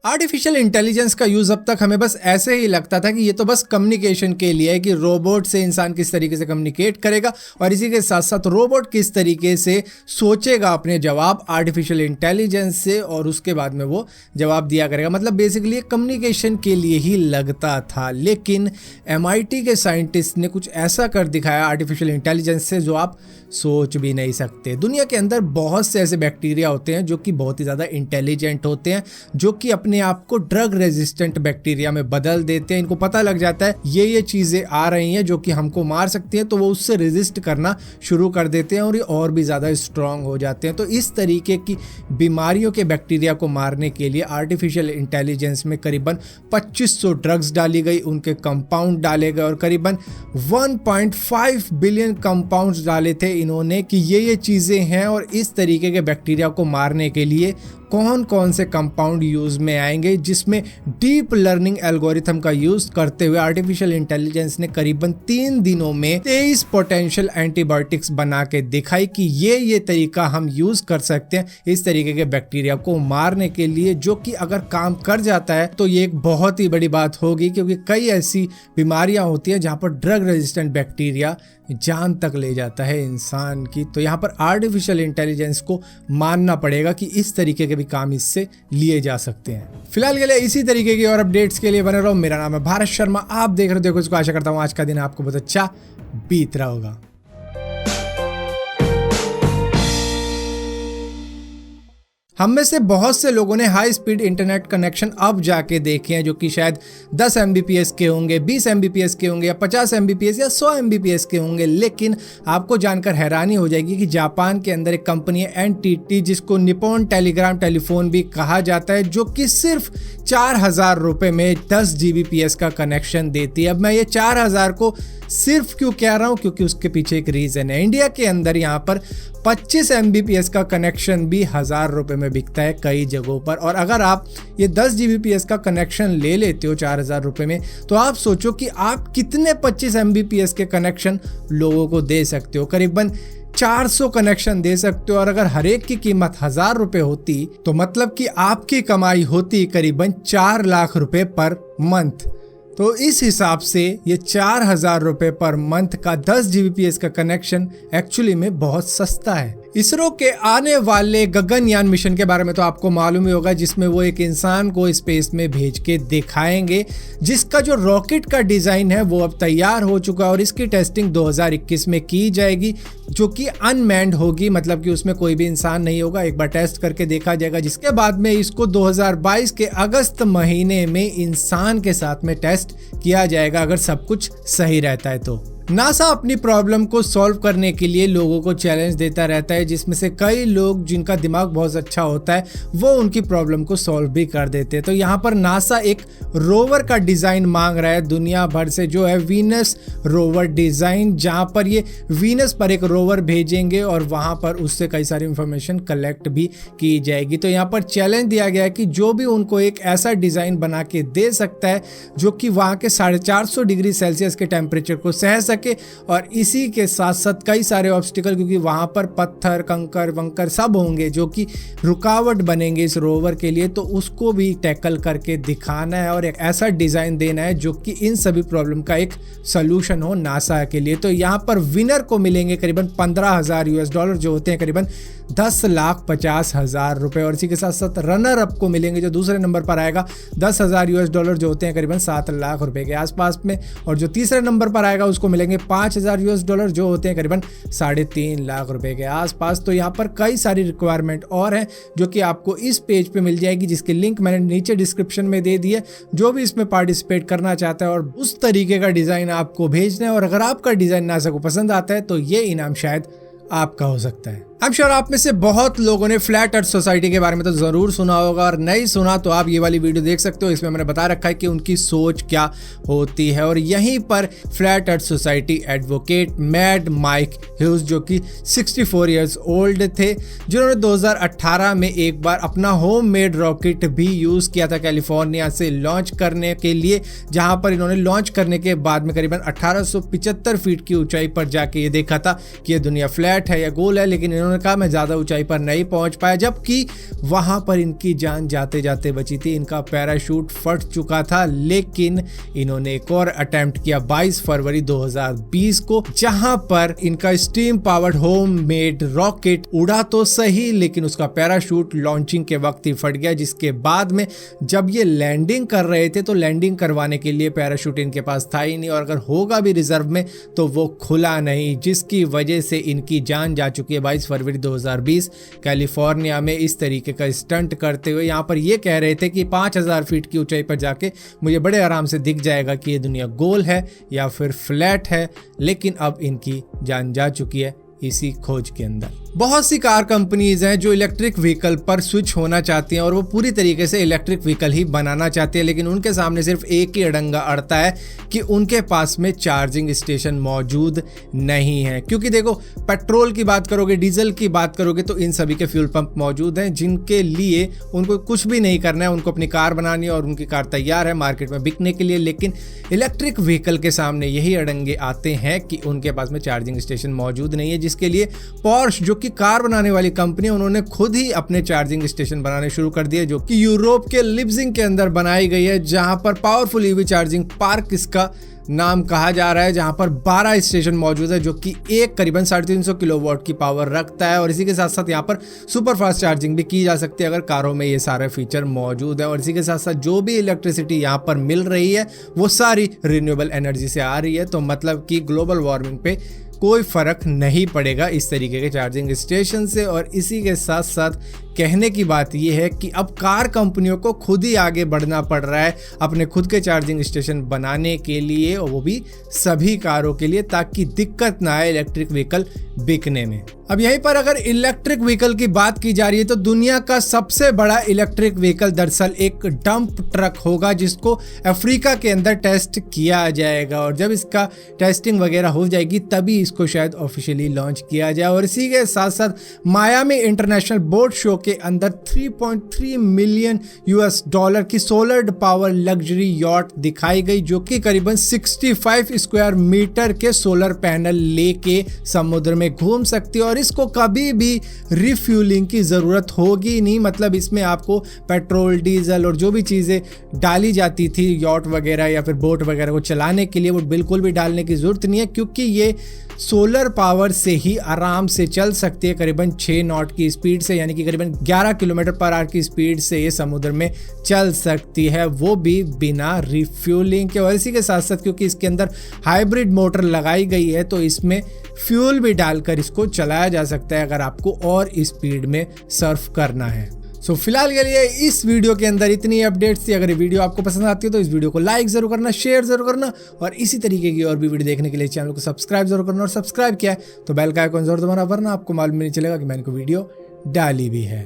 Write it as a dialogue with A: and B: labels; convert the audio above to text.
A: Artificial intelligence का use अब तक हमें बस ऐसे ही लगता था कि ये तो बस कम्युनिकेशन के लिए है कि रोबोट से इंसान किस तरीके से कम्युनिकेट करेगा और इसी के साथ साथ रोबोट किस तरीके से सोचेगा अपने जवाब आर्टिफिशियल इंटेलिजेंस से और उसके बाद में वो जवाब दिया करेगा। मतलब बेसिकली कम्युनिकेशन के लिए ही लगता था, लेकिन MIT के साइंटिस्ट ने कुछ ऐसा कर दिखाया आर्टिफिशियल इंटेलिजेंस से जो आप सोच भी नहीं सकते। दुनिया के अंदर बहुत से ऐसे बैक्टीरिया होते हैं जो कि बहुत ही ज़्यादा इंटेलिजेंट होते हैं, जो कि अपने आप को ड्रग रेजिस्टेंट बैक्टीरिया में बदल देते हैं। इनको पता लग जाता है ये चीज़ें आ रही हैं जो कि हमको मार सकती हैं, तो वो उससे रेजिस्ट करना शुरू कर देते हैं और ये और भी ज़्यादा स्ट्रांग हो जाते हैं। तो इस तरीके की बीमारियों के बैक्टीरिया को मारने के लिए आर्टिफिशियल इंटेलिजेंस में करीबन 2500 ड्रग्स डाली गई, उनके कंपाउंड डाले गए और करीबन 1.5 बिलियन कंपाउंड्स डाले थे इन्होंने कि ये चीज़ें हैं और इस तरीके के बैक्टीरिया को मारने के लिए कौन कौन से कंपाउंड यूज में आएंगे, जिसमें डीप लर्निंग एल्गोरिथम का यूज करते हुए आर्टिफिशियल इंटेलिजेंस ने करीबन 3 दिनों में 23 पोटेंशियल एंटीबायोटिक्स बना के दिखाई कि ये तरीका हम यूज कर सकते हैं इस तरीके के बैक्टीरिया को मारने के लिए, जो कि अगर काम कर जाता है तो ये एक बहुत ही बड़ी बात होगी, क्योंकि कई ऐसी बीमारियां होती हैं जहां पर ड्रग रेजिस्टेंट बैक्टीरिया जान तक ले जाता है इंसान की। तो यहाँ पर आर्टिफिशियल इंटेलिजेंस को मानना पड़ेगा कि इस तरीके के भी काम इससे लिए जा सकते हैं। फिलहाल के लिए इसी तरीके की और अपडेट्स के लिए बने रहो। मेरा नाम है भारत शर्मा, आप देख रहे हो इसको। आशा करता हूँ आज का दिन आपको बहुत अच्छा बीत रहा होगा। हम में से बहुत से लोगों ने हाई स्पीड इंटरनेट कनेक्शन अब जाके देखे हैं, जो कि शायद 10 Mbps के होंगे, 20 Mbps के होंगे या 50 Mbps या 100 Mbps के होंगे। लेकिन आपको जानकर हैरानी हो जाएगी कि जापान के अंदर एक कंपनी है NTT, जिसको निप्पॉन टेलीग्राम टेलीफोन भी कहा जाता है, जो कि सिर्फ 4000 रुपए में 10 Gbps का कनेक्शन देती है। अब मैं ये 4000 को सिर्फ क्यों कह रहा हूं, क्योंकि उसके पीछे एक रीजन है। इंडिया के अंदर यहाँ पर 25 Mbps का कनेक्शन भी 1000 रुपए में बिकता है कई जगहों पर, और अगर आप ये 10 Gbps का कनेक्शन ले लेते हो 4000 रुपए में, तो आप सोचो कि आप कितने 25 Mbps के कनेक्शन लोगों को दे सकते हो। करीबन 400 कनेक्शन दे सकते हो, और अगर हर एक की कीमत 1000 रुपए होती तो मतलब कि आपकी कमाई होती करीबन 4 लाख रुपए पर मंथ। तो इस हिसाब से ये 4000 रुपए पर मंथ का 10 Gbps का कनेक्शन एक्चुअली में बहुत सस्ता है। इसरो के आने वाले गगनयान मिशन के बारे में तो आपको मालूम ही होगा, जिसमें वो एक इंसान को स्पेस में भेज के दिखाएंगे, जिसका जो रॉकेट का डिजाइन है वो अब तैयार हो चुका है और इसकी टेस्टिंग 2021 में की जाएगी, जो कि अनमैन्ड होगी, मतलब कि उसमें कोई भी इंसान नहीं होगा। एक बार टेस्ट करके देखा जाएगा, जिसके बाद में इसको 2022 के अगस्त महीने में इंसान के साथ में टेस्ट किया जाएगा, अगर सब कुछ सही रहता है तो। नासा अपनी प्रॉब्लम को सॉल्व करने के लिए लोगों को चैलेंज देता रहता है, जिसमें से कई लोग जिनका दिमाग बहुत अच्छा होता है वो उनकी प्रॉब्लम को सॉल्व भी कर देते हैं। तो यहाँ पर नासा एक रोवर का डिज़ाइन मांग रहा है दुनिया भर से, जो है वीनस रोवर डिज़ाइन, जहाँ पर ये वीनस पर एक रोवर भेजेंगे और वहाँ पर उससे कई सारी इंफॉर्मेशन कलेक्ट भी की जाएगी। तो यहाँ पर चैलेंज दिया गया है कि जो भी उनको एक ऐसा डिज़ाइन बना के दे सकता है जो कि वहाँ के 450 डिग्री सेल्सियस के टेम्परेचर को सह सके, और इसी के साथ साथ कई सारे ऑब्स्टिकल, क्योंकि वहां पर पत्थर कंकर वंकर सब होंगे जो कि रुकावट बनेंगे इस रोवर के लिए, तो उसको भी टैकल करके दिखाना है और एक ऐसा डिजाइन देना है जो कि इन सभी प्रॉब्लम का एक सोल्यूशन हो नासा के लिए। तो यहाँ पर विनर को मिलेंगे करीबन $15,000 जो होते हैं करीबन 10,50,000 रुपए, और इसी के साथ साथ रनर अप को मिलेंगे जो दूसरे नंबर पर आएगा $10,000 जो होते हैं करीबन 7 लाख रुपए के आसपास में, और जो तीसरे नंबर पर आएगा उसको मिलेंगे $5,000 जो होते हैं करीबन 3.5 लाख रुपए के आसपास। तो यहाँ पर कई सारी रिक्वायरमेंट और हैं जो कि आपको इस पेज पे मिल जाएगी, जिसकी लिंक मैंने नीचे डिस्क्रिप्शन में दे दी है। जो भी इसमें पार्टिसिपेट करना चाहता है और उस तरीके का डिजाइन आपको भेजना है, और अगर आपका डिजाइन नासा को पसंद आता है तो ये इनाम शायद आपका हो सकता है। I'm sure आप में से बहुत लोगों ने फ्लैट अर्थ सोसाइटी के बारे में तो जरूर सुना होगा, और नहीं सुना तो आप ये वाली वीडियो देख सकते हो। इसमें मैंने बता रखा है कि उनकी सोच क्या होती है, और यहीं पर flat earth society advocate Mad Mike Hughes, जो कि 64 इयर्स ओल्ड थे, जिन्होंने 2018 में एक बार अपना होम मेड रॉकेट भी यूज किया था कैलिफोर्निया से लॉन्च करने के लिए, जहां पर इन्होंने लॉन्च करने के बाद में करीबन 1875 फीट की ऊंचाई पर जाके ये देखा था कि ये दुनिया फ्लैट है या गोल है, लेकिन इन्होंने उन्होंने कहा मैं ज़्यादा ऊंचाई पर नहीं पहुंच पाया, जबकि वहां पर इनकी जान जाते जाते बची थी। इनका पैराशूट फट चुका था, लेकिन इन्होंने एक और अटेम्प्ट किया 22 फरवरी 2020 को, जहां पर इनका steam powered home made rocket उड़ा तो सही, लेकिन उसका पैराशूट लॉन्चिंग के वक्त ही फट गया। जिसके बाद में जब ये लैंडिंग कर रहे थे तो लैंडिंग करवाने के लिए पैराशूट इनके पास था ही नहीं, और अगर होगा भी रिजर्व में तो वो खुला नहीं, जिसकी वजह से इनकी जान जा चुकी है 22 फरवरी 2020 कैलिफोर्निया में इस तरीके का स्टंट करते हुए। यहाँ पर ये कह रहे थे कि 5000 फीट की ऊंचाई पर जाके मुझे बड़े आराम से दिख जाएगा कि ये दुनिया गोल है या फिर फ्लैट है, लेकिन अब इनकी जान जा चुकी है इसी खोज के अंदर। बहुत सी कार कंपनीज हैं जो इलेक्ट्रिक व्हीकल पर स्विच होना चाहती हैं और वो पूरी तरीके से इलेक्ट्रिक व्हीकल ही बनाना चाहती है, लेकिन उनके सामने सिर्फ एक ही अड़ंगा अड़ता है कि उनके पास में चार्जिंग स्टेशन मौजूद नहीं है। क्योंकि देखो, पेट्रोल की बात करोगे, डीजल की बात करोगे तो इन सभी के फ्यूल पंप मौजूद हैं, जिनके लिए उनको कुछ भी नहीं करना है, उनको अपनी कार बनानी है और उनकी कार तैयार है मार्केट में बिकने के लिए। लेकिन इलेक्ट्रिक व्हीकल के सामने यही अड़ंगे आते हैं कि उनके पास में चार्जिंग स्टेशन मौजूद नहीं है, जिसके लिए पोर्श जो कि कार बनाने वाली कंपनी, उन्होंने खुद ही अपने चार्जिंग स्टेशन बनाने शुरू कर दिए, जो कि यूरोप के लिप्जिंग के अंदर बनाई गई है, जहां पर पावरफुल ईवी चार्जिंग पार्क इसका नाम कहा जा रहा है, जहां पर 12 स्टेशन मौजूद है, जो कि एक करीबन 350 किलोवाट की पावर रखता है। और इसी के साथ साथ यहाँ पर सुपर फास्ट चार्जिंग भी की जा सकती है अगर कारों में ये सारे फीचर मौजूद है। और इसी के साथ साथ जो भी इलेक्ट्रिसिटी यहाँ पर मिल रही है वो सारी रिन्यूएबल एनर्जी से आ रही है, तो मतलब कि ग्लोबल वार्मिंग पे कोई फर्क नहीं पड़ेगा इस तरीके के चार्जिंग स्टेशन से। और इसी के साथ साथ कहने की बात यह है कि अब कार कंपनियों को खुद ही आगे बढ़ना पड़ रहा है अपने खुद के चार्जिंग स्टेशन बनाने के लिए, और वो भी सभी कारों के लिए, ताकि दिक्कत ना आए इलेक्ट्रिक व्हीकल बिकने में। अब यहीं पर अगर इलेक्ट्रिक व्हीकल की बात की जा रही है तो दुनिया का सबसे बड़ा इलेक्ट्रिक व्हीकल दरअसल एक डंप ट्रक होगा, जिसको अफ्रीका के अंदर टेस्ट किया जाएगा, और जब इसका टेस्टिंग वगैरह हो जाएगी तभी इसको शायद ऑफिशियली लॉन्च किया जाए। और इसी के साथ साथ मायामी इंटरनेशनल बोट शो के अंदर 3.3 मिलियन $US की सोलर पावर लग्जरी यॉट दिखाई गई, जो कि करीबन 65 स्क्वायर मीटर के सोलर पैनल लेके समुद्र में घूम सकती है, और इसको कभी भी रिफ्यूलिंग की जरूरत होगी नहीं। मतलब इसमें आपको पेट्रोल, डीजल और जो भी चीजें डाली जाती थी यॉट वगैरह या फिर बोट वगैरह को चलाने के लिए, वो बिल्कुल भी डालने की जरूरत नहीं है, क्योंकि ये सोलर पावर से ही आराम से चल सकती है करीबन 6 नॉट की स्पीड से, यानी कि करीबन 11 किलोमीटर पर आवर की स्पीड से ये समुद्र में चल सकती है, वो भी बिना रिफ्यूलिंग के। और इसी के साथ साथ क्योंकि इसके अंदर हाइब्रिड मोटर लगाई गई है तो इसमें फ्यूल भी डालकर इसको चलाया जा सकता है अगर आपको और स्पीड में सर्फ करना है। फिलहाल के लिए इस वीडियो के अंदर इतनी अपडेट्स थी। अगर ये वीडियो आपको पसंद आती है तो इस वीडियो को लाइक जरूर करना, शेयर जरूर करना, और इसी तरीके की और भी वीडियो देखने के लिए चैनल को सब्सक्राइब जरूर करना, और सब्सक्राइब किया है तो बेल का आइकॉन जरूर दबाना, वरना आपको मालूम नहीं चलेगा कि मैंने कोई वीडियो डाली भी है।